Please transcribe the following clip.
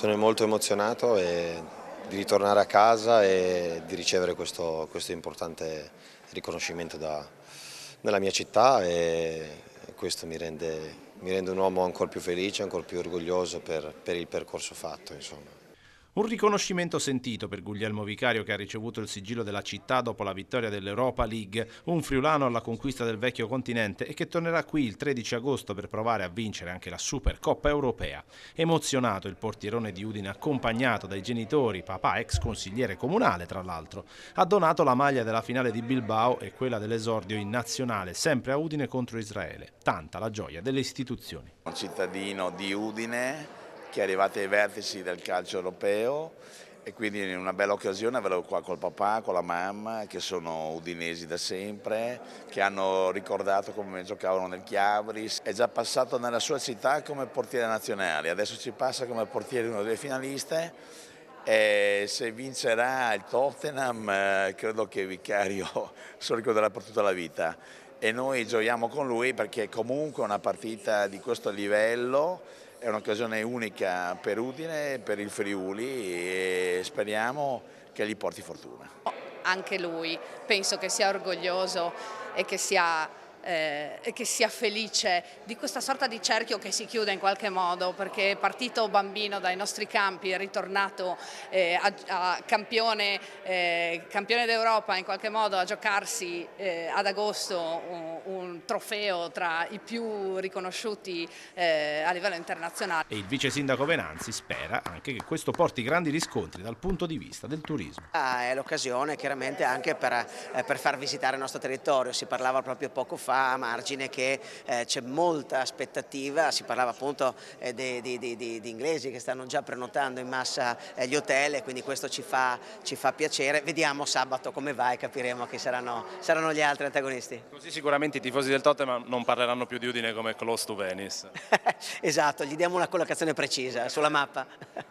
Sono molto emozionato di ritornare a casa e di ricevere questo importante riconoscimento nella mia città e questo mi rende un uomo ancora più felice, ancora più orgoglioso per il percorso fatto, insomma. Un riconoscimento sentito per Guglielmo Vicario, che ha ricevuto il sigillo della città dopo la vittoria dell'Europa League, un friulano alla conquista del vecchio continente e che tornerà qui il 13 agosto per provare a vincere anche la Supercoppa europea. Emozionato il portierone di Udine, accompagnato dai genitori, papà ex consigliere comunale tra l'altro, ha donato la maglia della finale di Bilbao e quella dell'esordio in nazionale, sempre a Udine contro Israele. Tanta la gioia delle istituzioni. Un cittadino di Udine che è arrivato ai vertici del calcio europeo e quindi in una bella occasione averlo qua col papà, con la mamma, che sono udinesi da sempre, che hanno ricordato come giocavano nel Chiavris. È già passato nella sua città come portiere nazionale, adesso ci passa come portiere di una delle finaliste. E se vincerà il Tottenham credo che Vicario se lo ricorderà per tutta la vita e noi gioiamo con lui perché comunque una partita di questo livello è un'occasione unica per Udine, per il Friuli e speriamo che gli porti fortuna. Anche lui penso che sia orgoglioso e che sia felice di questa sorta di cerchio che si chiude in qualche modo, perché è partito bambino dai nostri campi, è ritornato a campione d'Europa in qualche modo a giocarsi ad agosto un trofeo tra i più riconosciuti a livello internazionale. E il vice sindaco Venanzi spera anche che questo porti grandi riscontri dal punto di vista del turismo. È l'occasione chiaramente anche per far visitare il nostro territorio. Si parlava proprio poco fa a margine che c'è molta aspettativa, si parlava appunto di inglesi che stanno già prenotando in massa gli hotel e quindi questo ci fa piacere. Vediamo sabato come va e capiremo chi saranno gli altri antagonisti. Così sicuramente i tifosi del Tottenham non parleranno più di Udine come close to Venice. Esatto, gli diamo una collocazione precisa sulla mappa.